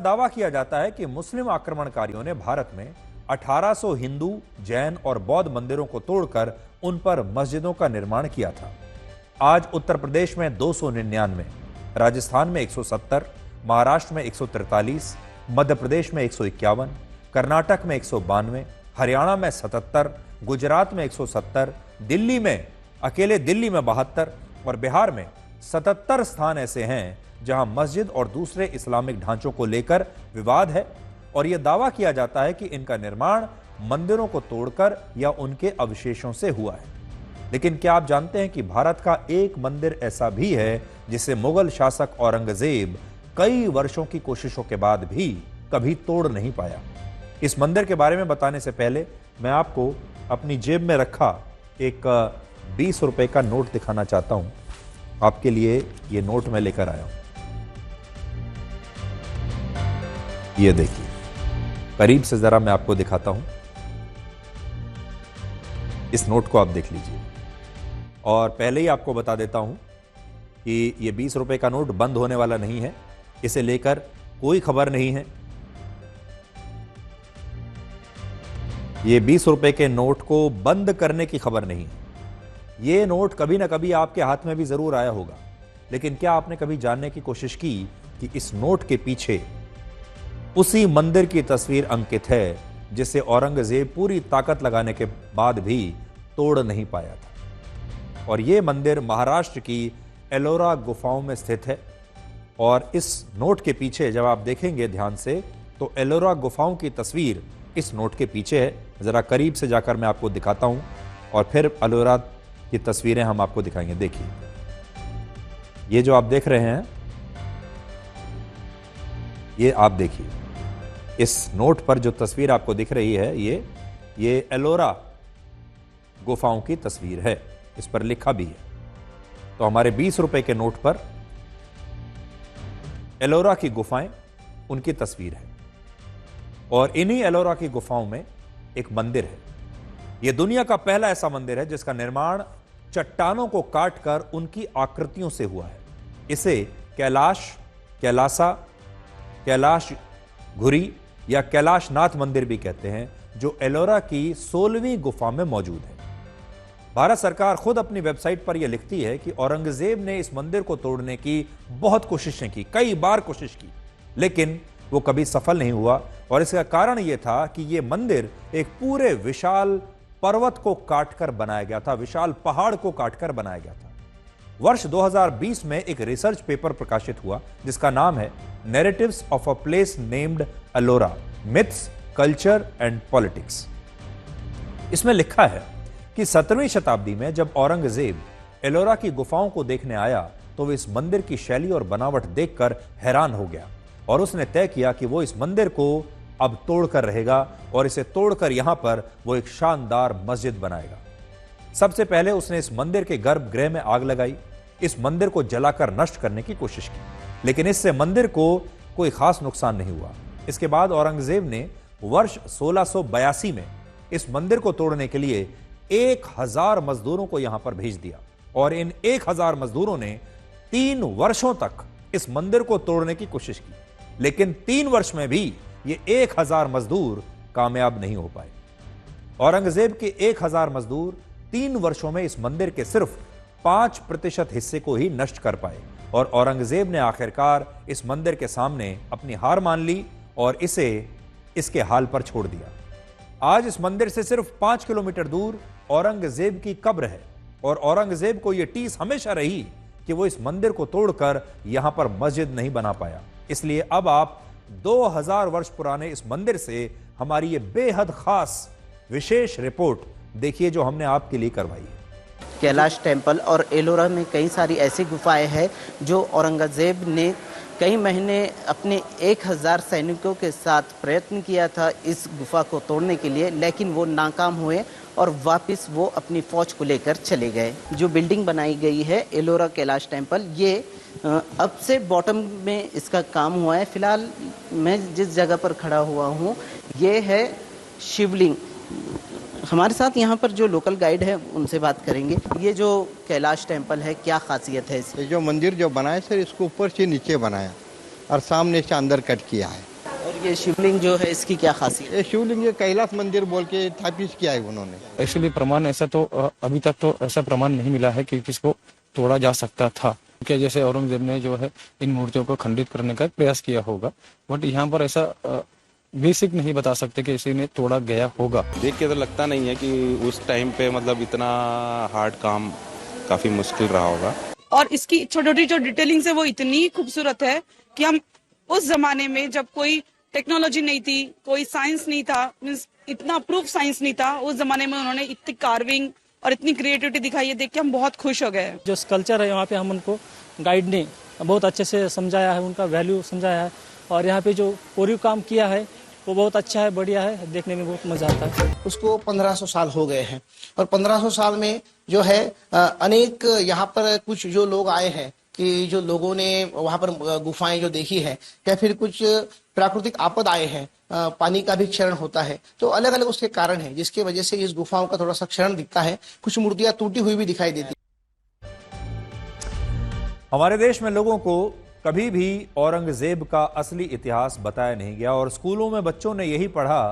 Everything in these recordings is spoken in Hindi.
दावा किया जाता है कि मुस्लिम आक्रमणकारियों ने भारत में 1800 हिंदू, जैन और बौद्ध मंदिरों को तोड़कर उन पर मस्जिदों का निर्माण किया था। आज उत्तर प्रदेश में 299, राजस्थान में 170, महाराष्ट्र में 143, मध्य प्रदेश में 151, कर्नाटक में 192, हरियाणा में 77, गुजरात में 170, दिल्ली में अकेले दिल्ली में 72 और बिहार में 77 स्थान ऐसे हैं जहां मस्जिद और दूसरे इस्लामिक ढांचों को लेकर विवाद है और यह दावा किया जाता है कि इनका निर्माण मंदिरों को तोड़कर या उनके अवशेषों से हुआ है। लेकिन क्या आप जानते हैं कि भारत का एक मंदिर ऐसा भी है जिसे मुगल शासक औरंगजेब कई वर्षों की कोशिशों के बाद भी कभी तोड़ नहीं पाया। इस मंदिर के बारे में बताने से पहले मैं आपको अपनी जेब में रखा एक 20 रुपए का नोट दिखाना चाहता हूं। आपके लिए ये नोट मैं लेकर आया हूं। ये देखिए, करीब से जरा मैं आपको दिखाता हूं। इस नोट को आप देख लीजिए और पहले ही आपको बता देता हूं कि ये 20 रुपए का नोट बंद होने वाला नहीं है। इसे लेकर कोई खबर नहीं है। ये 20 रुपए के नोट को बंद करने की खबर नहीं है। ये नोट कभी ना कभी आपके हाथ में भी जरूर आया होगा, लेकिन क्या आपने कभी जानने की कोशिश की कि इस नोट के पीछे उसी मंदिर की तस्वीर अंकित है जिसे औरंगजेब पूरी ताकत लगाने के बाद भी तोड़ नहीं पाया था। और यह मंदिर महाराष्ट्र की एलोरा गुफाओं में स्थित है। और इस नोट के पीछे जब आप देखेंगे ध्यान से तो एलोरा गुफाओं की तस्वीर इस नोट के पीछे है। जरा करीब से जाकर मैं आपको दिखाता हूं और फिर एलोरा की तस्वीरें हम आपको दिखाएंगे। देखिए, ये जो आप देख रहे हैं, ये आप देखिए, इस नोट पर जो तस्वीर आपको दिख रही है ये एलोरा गुफाओं की तस्वीर है। इस पर लिखा भी है। तो हमारे 20 रुपए के नोट पर एलोरा की गुफाएं, उनकी तस्वीर है और इन्हीं एलोरा की गुफाओं में एक मंदिर है। यह दुनिया का पहला ऐसा मंदिर है जिसका निर्माण चट्टानों को काटकर उनकी आकृतियों से हुआ है। इसे कैलाश घुरी या कैलाशनाथ मंदिर भी कहते हैं, जो एलोरा की 16वीं गुफा में मौजूद है। भारत सरकार खुद अपनी वेबसाइट पर यह लिखती है कि औरंगजेब ने इस मंदिर को तोड़ने की बहुत कोशिशें की, कई बार कोशिश की, लेकिन वो कभी सफल नहीं हुआ। और इसका कारण यह था कि यह मंदिर एक पूरे विशाल पर्वत को काटकर बनाया गया था, विशाल पहाड़ को काटकर बनाया गया था। वर्ष 2020 में एक रिसर्च पेपर प्रकाशित हुआ जिसका नाम है narratives of a place named Ellora, myths, culture and politics. इसमें लिखा है कि 17वीं शताब्दी में जब औरंगजेब एलोरा की गुफाओं को देखने आया तो वह इस मंदिर की शैली और बनावट देखकर हैरान हो गया और उसने तय किया कि वो इस मंदिर को अब तोड़कर रहेगा और इसे तोड़कर यहां पर वो एक शानदार मस्जिद बनाएगा। सबसे पहले उसने इस मंदिर के गर्भगृह में आग लगाई, इस मंदिर को जलाकर नष्ट करने की कोशिश की, लेकिन इससे मंदिर को कोई खास नुकसान नहीं हुआ। इसके बाद औरंगजेब ने वर्ष 1682 में इस मंदिर को तोड़ने के लिए 1000 मजदूरों को यहां पर भेज दिया और इन 1000 मजदूरों ने 3 वर्षों तक इस मंदिर को तोड़ने की कोशिश की, लेकिन 3 वर्ष में भी ये 1000 मजदूर कामयाब नहीं हो पाए। औरंगजेब के 1000 मजदूर 3 वर्षों में इस मंदिर के सिर्फ 5% हिस्से को ही नष्ट कर पाए और औरंगजेब ने आखिरकार इस मंदिर के सामने अपनी हार मान ली और इसे इसके हाल पर छोड़ दिया। आज इस मंदिर से सिर्फ 5 किलोमीटर दूर औरंगजेब की कब्र है और औरंगजेब को यह टीस हमेशा रही कि वो इस मंदिर को तोड़कर यहां पर मस्जिद नहीं बना पाया। इसलिए अब आप 2000 वर्ष पुराने इस मंदिर से हमारी ये बेहद खास विशेष रिपोर्ट देखिए जो हमने आपके लिए करवाई है। कैलाश टेम्पल और एलोरा में कई सारी ऐसी गुफाएं हैं जो औरंगजेब ने कई महीने अपने 1000 सैनिकों के साथ प्रयत्न किया था इस गुफा को तोड़ने के लिए, लेकिन वो नाकाम हुए और वापस वो अपनी फौज को लेकर चले गए। जो बिल्डिंग बनाई गई है एलोरा कैलाश टेम्पल, ये अब से बॉटम में इसका काम हुआ है। फिलहाल मैं जिस जगह पर खड़ा हुआ हूँ ये है शिवलिंग। हमारे साथ यहाँ पर जो लोकल गाइड है उनसे बात करेंगे। ये जो कैलाश टेम्पल है क्या खासियत है इसकी? ये जो मंदिर जो बनाया सर, इसको ऊपर से नीचे बनाया और सामने से अंदर कट किया है। ये शिवलिंग जो है इसकी क्या खासियत है? ये शिवलिंग ये कैलाश मंदिर बोल के स्थापित किया है उन्होंने। एक्चुअली प्रमाण ऐसा तो अभी तक तो ऐसा प्रमाण नहीं मिला है कि किसको तोड़ा जा सकता था, क्योंकि जैसे औरंगजेब ने जो है इन मूर्तियों को खंडित करने का प्रयास किया होगा, बट यहाँ पर ऐसा बेसिक नहीं बता सकते कि इसी ने तोड़ा गया होगा। देख के तो लगता नहीं है कि उस टाइम पे मतलब इतना हार्ड काम काफी मुश्किल रहा होगा। और इसकी छोटी छोटी जो डिटेलिंग्स है वो इतनी खूबसूरत है कि हम उस जमाने में जब कोई टेक्नोलॉजी नहीं थी, कोई साइंस नहीं था, मींस इतना प्रूफ साइंस नहीं था, उस जमाने में उन्होंने इतनी कार्विंग और इतनी क्रिएटिविटी दिखाई है, देख के हम बहुत खुश हो गए। जो स्कल्पचर है यहाँ पे हम उनको गाइड ने बहुत अच्छे से समझाया है, उनका वैल्यू समझाया है, और यहाँ पे जो कोरीव काम किया है वो बहुत अच्छा है, बढ़िया है, देखने में बहुत मजा आता है। उसको 1500 साल हो गए हैं और 1500 साल में जो है अनेक यहाँ पर कुछ जो लोग आए हैं कि जो लोगों ने वहाँ पर गुफाएं जो देखी है, या फिर कुछ प्राकृतिक आपद आए हैं, पानी का भी क्षरण होता है, तो अलग अलग उसके कारण है जिसकी वजह से इस गुफाओं का थोड़ा सा क्षरण दिखता है। कुछ मूर्तियां टूटी हुई भी दिखाई देती। हमारे देश में लोगों को कभी भी औरंगजेब का असली इतिहास बताया नहीं गया और स्कूलों में बच्चों ने यही पढ़ा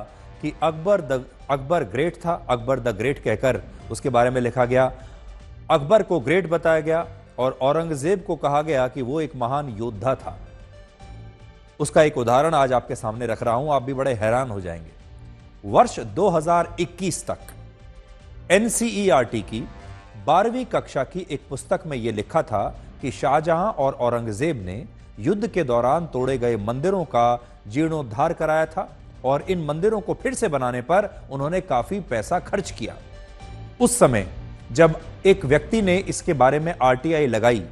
कि अकबर ग्रेट था, अकबर द ग्रेट कहकर उसके बारे में लिखा गया, अकबर को ग्रेट बताया गया और औरंगजेब को कहा गया कि वो एक महान योद्धा था। उसका एक उदाहरण आज आपके सामने रख रहा हूं, आप भी बड़े हैरान हो जाएंगे। वर्ष 2021 तक एनसीईआरटी की 12वीं कक्षा की एक पुस्तक में यह लिखा था कि शाहजहां और औरंगजेब ने युद्ध के दौरान तोड़े गए मंदिरों का जीर्णोद्धार कराया था और इन मंदिरों को फिर से बनाने पर उन्होंने काफी पैसा खर्च किया। उस समय जब एक व्यक्ति ने इसके बारे में आरटीआई लगाई,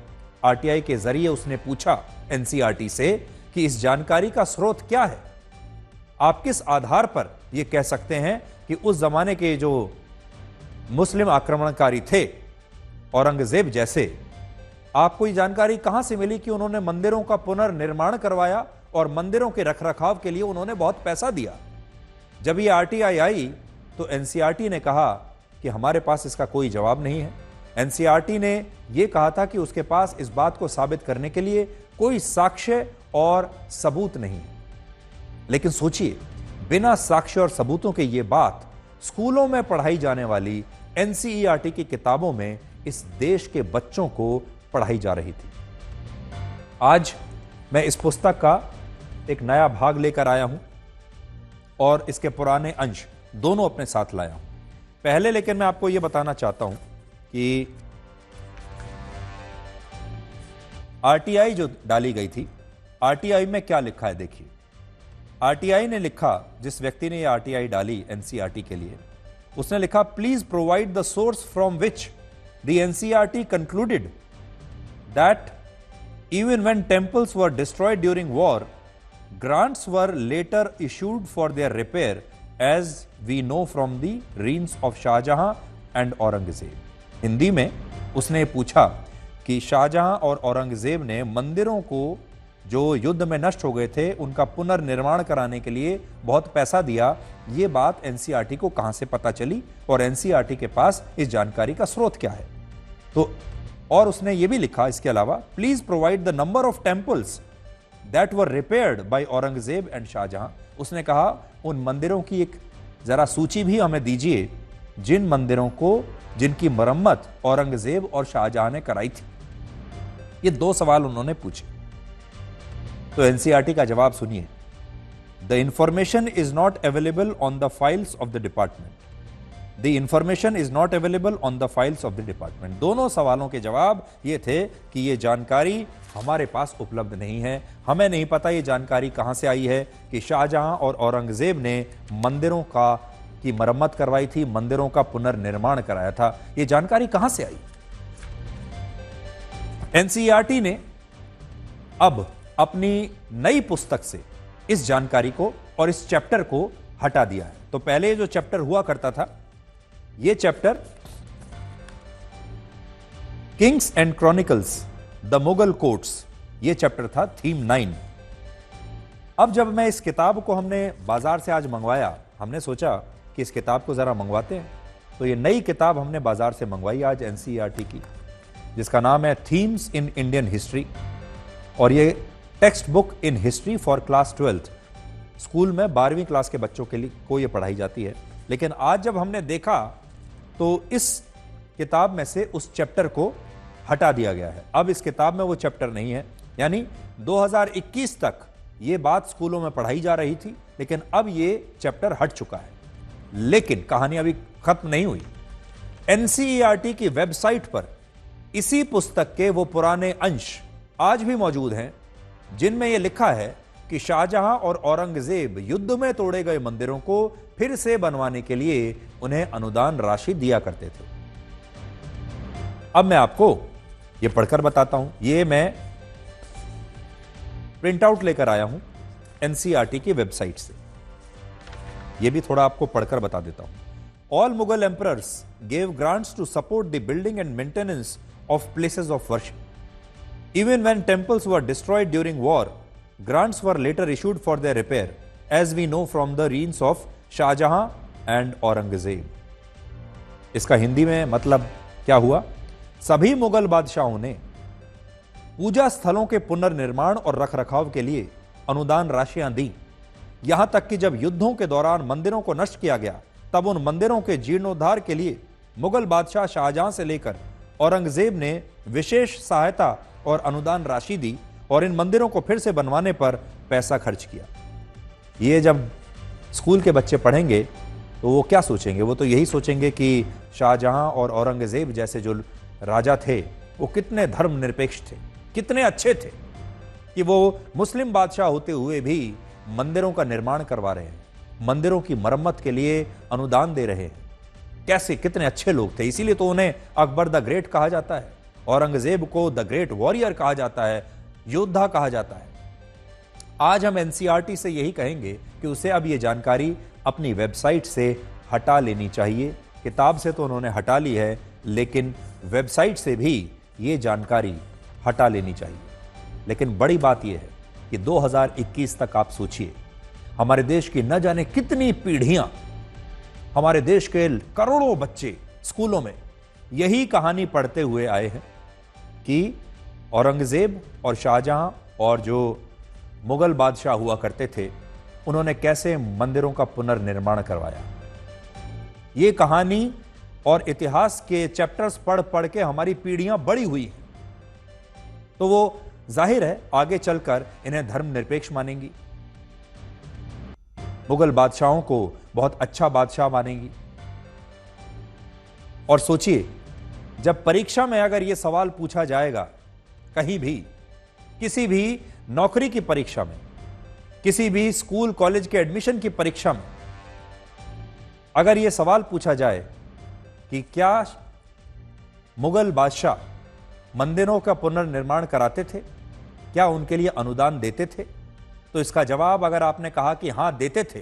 आरटीआई के जरिए उसने पूछा एनसीईआरटी से कि इस जानकारी का स्रोत क्या है, आप किस आधार पर यह कह सकते हैं कि उस जमाने के जो मुस्लिम आक्रमणकारी थे औरंगजेब जैसे, आपको ये जानकारी कहां से मिली कि उन्होंने मंदिरों का पुनर्निर्माण करवाया और मंदिरों के रखरखाव के लिए उन्होंने बहुत पैसा दिया? जब ये आरटीआई आई तो एनसीईआरटी ने कहा कि हमारे पास इसका कोई जवाब नहीं है। एनसीईआरटी ने यह कहा था कि उसके पास इस बात को साबित करने के लिए कोई साक्ष्य और सबूत नहीं है। लेकिन सोचिए, बिना साक्ष्य और सबूतों के ये बात स्कूलों में पढ़ाई जाने वाली एनसीईआरटी की किताबों में इस देश के बच्चों को पढ़ाई जा रही थी। आज मैं इस पुस्तक का एक नया भाग लेकर आया हूं और इसके पुराने अंश दोनों अपने साथ लाया हूं। पहले लेकिन मैं आपको यह बताना चाहता हूं कि आरटीआई जो डाली गई थी, आरटीआई में क्या लिखा है देखिए। आरटीआई ने लिखा, जिस व्यक्ति ने यह आरटीआई डाली एनसीईआरटी के लिए, उसने लिखा, please provide the source from which the NCERT concluded that even when temples were destroyed during war, grants were later issued for their repair, as we know from the reigns of Shahjahan and Aurangzeb. Hindi में उसने पूछा कि शाहजहां और औरंगजेब ने मंदिरों को जो युद्ध में नष्ट हो गए थे उनका पुनर्निर्माण कराने के लिए बहुत पैसा दिया। ये बात एनसीईआरटी को कहां से पता चली और एनसीईआरटी के पास इस जानकारी का स्रोत क्या है? तो और उसने ये भी लिखा इसके अलावा, please provide the number of temples that were repaired by Aurangzeb and Shahjahan. उसने कहा उन मंदिरों की एक जरा सूची भी हमें दीजिए जिन मंदिरों को जिनकी मरम्मत औरंगजेब और शाहजहां ने कराई थी। ये दो सवाल उन्होंने पूछे। तो एनसीईआरटी का जवाब सुनिए। The information is not available on the files of the department. The information is not available on the files of the department. दोनों सवालों के जवाब ये थे कि ये जानकारी हमारे पास उपलब्ध नहीं है, हमें नहीं पता ये जानकारी कहां से आई है कि शाहजहां और औरंगजेब ने मंदिरों की मरम्मत करवाई थी, मंदिरों का पुनर्निर्माण कराया था। ये जानकारी कहां से आई? एनसीईआरटी ने अब अपनी नई पुस्तक से इस जानकारी को और इस चैप्टर को हटा दिया है। तो पहले जो चैप्टर हुआ करता था, ये chapter Kings and chronicles the Mughal courts, ये चैप्टर था थीम 9। अब जब मैं इस किताब को हमने बाजार से आज मंगवाया, हमने सोचा कि इस किताब को जरा मंगवाते हैं, तो ये नई किताब हमने बाजार से मंगवाई आज एनसीईआरटी की, जिसका नाम है थीम्स इन इंडियन हिस्ट्री, और ये text book in history for class 12th school में 12वीं क्लास के बच्चों के लिए को ये पढ़ाई जाती है। लेकिन आज जब हमने देखा तो इस किताब में से उस चैप्टर को हटा दिया गया है। अब इस किताब में वो चैप्टर नहीं है, यानी 2021 तक ये बात स्कूलों में पढ़ाई जा रही थी, लेकिन अब ये चैप्टर हट चुका है। लेकिन कहानी अभी खत्म नहीं हुई। एनसीईआरटी की वेबसाइट पर इसी पुस्तक के वो पुराने अंश आज भी मौजूद हैं जिनमें यह लिखा है कि शाहजहां और औरंगजेब युद्ध में तोड़े गए मंदिरों को फिर से बनवाने के लिए उन्हें अनुदान राशि दिया करते थे। अब मैं आपको यह पढ़कर बताता हूं। यह मैं प्रिंट आउट लेकर आया हूं एनसीईआरटी की वेबसाइट से। यह भी थोड़ा आपको पढ़कर बता देता हूं। All Mughal emperors gave grants to support the building and maintenance of places of worship. Even when temples were destroyed during war, grants were later issued for their repair, as we know from the reigns of Shah Jahan and Aurangzeb. इसका हिंदी में मतलब क्या हुआ? सभी मुगल बादशाहों ने पूजा स्थलों के पुनर्निर्माण और रखरखाव के लिए अनुदान राशियां दी। यहां तक कि जब युद्धों के दौरान मंदिरों को नष्ट किया गया, तब उन मंदिरों के जीर्णोद्धार के लिए मुगल बादशाह शाहजहां से लेकर औरंगजेब ने विशेष सहायता और अनुदान राशि दी और इन मंदिरों को फिर से बनवाने पर पैसा खर्च किया। ये जब स्कूल के बच्चे पढ़ेंगे तो वो क्या सोचेंगे? वो तो यही सोचेंगे कि शाहजहां और औरंगजेब जैसे जो राजा थे वो कितने धर्मनिरपेक्ष थे, कितने अच्छे थे कि वो मुस्लिम बादशाह होते हुए भी मंदिरों का निर्माण करवा रहे हैं, मंदिरों की मरम्मत के लिए अनुदान दे रहे हैं। कैसे कितने अच्छे लोग थे। इसीलिए तो उन्हें अकबर द ग्रेट कहा जाता है, औरंगजेब को द ग्रेट वॉरियर कहा जाता है, योद्धा कहा जाता है। आज हम एनसीईआरटी से यही कहेंगे कि उसे अब यह जानकारी अपनी वेबसाइट से हटा लेनी चाहिए। किताब से तो उन्होंने हटा ली है, लेकिन वेबसाइट से भी ये जानकारी हटा लेनी चाहिए। लेकिन बड़ी बात यह है कि 2021 तक आप सोचिए, हमारे देश की न जाने कितनी पीढ़ियां, हमारे देश के करोड़ों बच्चे स्कूलों में यही कहानी पढ़ते हुए आए हैं कि औरंगजेब और शाहजहां और जो मुगल बादशाह हुआ करते थे, उन्होंने कैसे मंदिरों का पुनर्निर्माण करवाया। ये कहानी और इतिहास के चैप्टर्स पढ़ पढ़ के हमारी पीढ़ियां बड़ी हुई हैं, तो वो जाहिर है आगे चलकर इन्हें धर्मनिरपेक्ष मानेंगी, मुगल बादशाहों को बहुत अच्छा बादशाह मानेंगी। और सोचिए, जब परीक्षा में अगर यह सवाल पूछा जाएगा, कहीं भी किसी भी नौकरी की परीक्षा में, किसी भी स्कूल कॉलेज के एडमिशन की परीक्षा में अगर यह सवाल पूछा जाए कि क्या मुगल बादशाह मंदिरों का पुनर्निर्माण कराते थे, क्या उनके लिए अनुदान देते थे, तो इसका जवाब अगर आपने कहा कि हां देते थे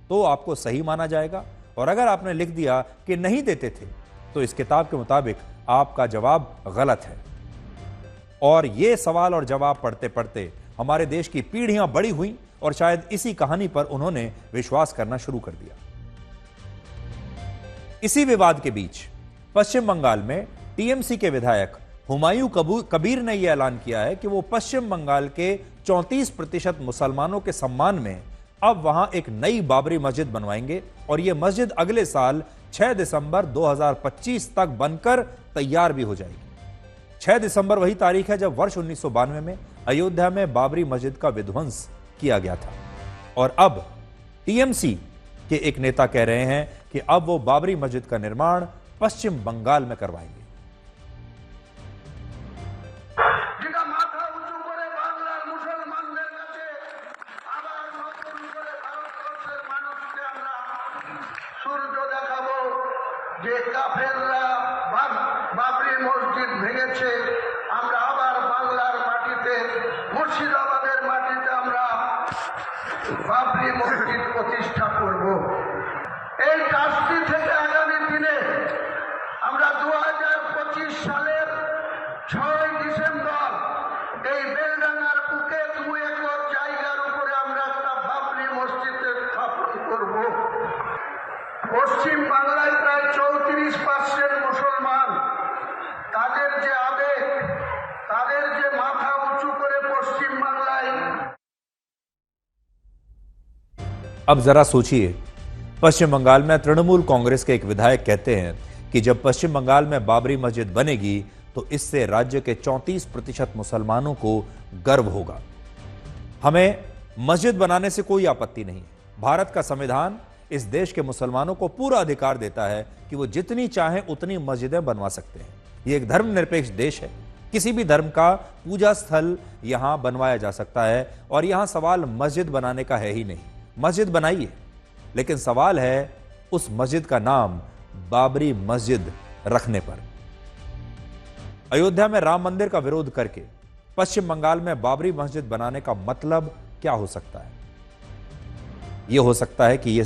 तो आपको सही माना जाएगा, और अगर आपने लिख दिया कि नहीं देते थे तो इस किताब के मुताबिक आपका जवाब गलत है। और यह सवाल और जवाब पढ़ते पढ़ते हमारे देश की पीढ़ियां बड़ी हुई और शायद इसी कहानी पर उन्होंने विश्वास करना शुरू कर दिया। इसी विवाद के बीच पश्चिम बंगाल में टीएमसी के विधायक हुमायूं कबीर ने यह ऐलान किया है कि वो पश्चिम बंगाल के 34% मुसलमानों के सम्मान में अब वहां एक नई बाबरी मस्जिद बनवाएंगे और यह मस्जिद अगले साल 6 दिसंबर 2025 तक बनकर तैयार भी हो जाएगी। 6 दिसंबर वही तारीख है जब वर्ष 1992 में अयोध्या में बाबरी मस्जिद का विध्वंस किया गया था। और अब टीएमसी के एक नेता कह रहे हैं कि अब वो बाबरी मस्जिद का निर्माण पश्चिम बंगाल में करवाएंगे। যে কাফেররা বাবরি মসজিদ ভেঙেছে, আমরা আবার বাংলার মাটিতে, মুর্শিদাবাদের মাটিতে আমরা বাবরি মসজিদ প্রতিষ্ঠা করব। এই কাজটি থেকে আগামী দিনে আমরা 2025 সালের 6 ডিসেম্বর এই বেলডাঙ্গার বুকে 2 একর জায়গার উপরে আমরা একটা বাবরি মসজিদ স্থাপন করব। পশ্চিম বাংলায় প্রায় 34% মুসলমান, তাদের যে আবেগ, তাদের যে মাথা উঁচু করে পশ্চিম বাংলায় अब जरा सोचिए, पश्चिम बंगाल में तृणमूल कांग्रेस के एक विधायक कहते हैं कि जब पश्चिम बंगाल में बाबरी मस्जिद बनेगी तो इससे राज्य के 34% मुसलमानों को गर्व होगा। हमें मस्जिद बनाने से कोई आपत्ति नहीं है। भारत का संविधान इस देश के मुसलमानों को पूरा अधिकार देता है कि वो जितनी चाहें उतनी मस्जिदें बनवा सकते हैं। ये एक धर्मनिरपेक्ष देश है, किसी भी धर्म का पूजा स्थल यहां बनवाया जा सकता है और यहां सवाल मस्जिद बनाने का है ही नहीं। मस्जिद बनाइए, लेकिन सवाल है उस मस्जिद का नाम बाबरी मस्जिद रखने पर। अयोध्या में राम मंदिर का विरोध करके पश्चिम बंगाल में बाबरी मस्जिद बनाने का मतलब क्या हो सकता है? यह हो सकता है कि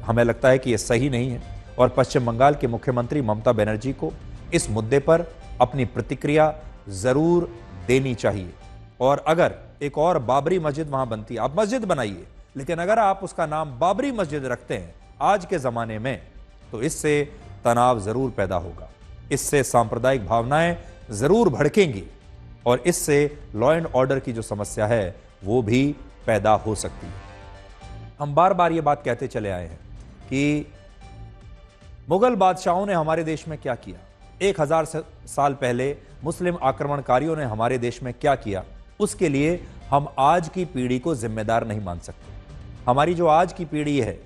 हमें लगता है कि यह सही नहीं है और पश्चिम बंगाल के मुख्यमंत्री ममता बनर्जी को इस मुद्दे पर अपनी प्रतिक्रिया जरूर देनी चाहिए। और अगर एक और बाबरी मस्जिद वहां बनती है, आप मस्जिद बनाइए, लेकिन अगर आप उसका नाम बाबरी मस्जिद रखते हैं आज के जमाने में, तो इससे तनाव जरूर पैदा होगा, इससे सांप्रदायिक भावनाएं जरूर भड़केंगी और इससे लॉ एंड ऑर्डर की जो समस्या है वो भी पैदा हो सकती है। हम बार बार ये बात कहते चले आए हैं कि मुगल बादशाहों ने हमारे देश में क्या किया, 1000 साल पहले मुस्लिम आक्रमणकारियों ने हमारे देश में क्या किया, उसके लिए हम आज की पीढ़ी को जिम्मेदार नहीं मान सकते। हमारी जो आज की पीढ़ी है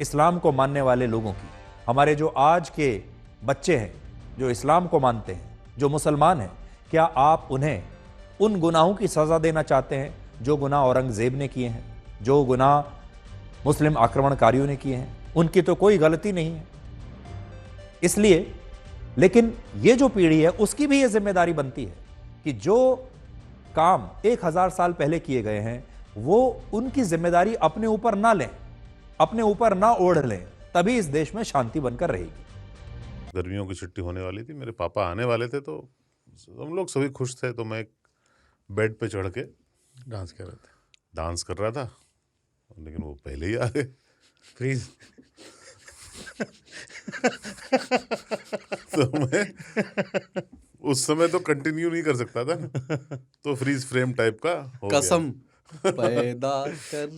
इस्लाम को मानने वाले लोगों की, हमारे जो आज के बच्चे हैं जो इस्लाम को मानते हैं, जो मुसलमान हैं, क्या आप उन्हें उन गुनाहों की सजा देना चाहते हैं जो गुनाह औरंगजेब ने किए हैं, जो गुनाह मुस्लिम आक्रमणकारियों ने किए हैं? उनकी तो कोई गलती नहीं है। इसलिए लेकिन ये जो पीढ़ी है उसकी भी ये जिम्मेदारी बनती है कि जो काम 1000 साल पहले किए गए हैं वो उनकी जिम्मेदारी अपने ऊपर ना लें, अपने ऊपर ना ओढ़ लें, तभी इस देश में शांति बनकर रहेगी। गर्मियों की छुट्टी होने वाली थी, मेरे पापा आने वाले थे, तो हम लोग सभी खुश थे। तो मैं एक बेड पे चढ़ के डांस कर रहा था, लेकिन वो पहले ही आ गए। प्लीज तो मैं उस समय तो कंटिन्यू नहीं कर सकता था, तो फ्रीज फ्रेम टाइप का हो गया। कसम पैदा कर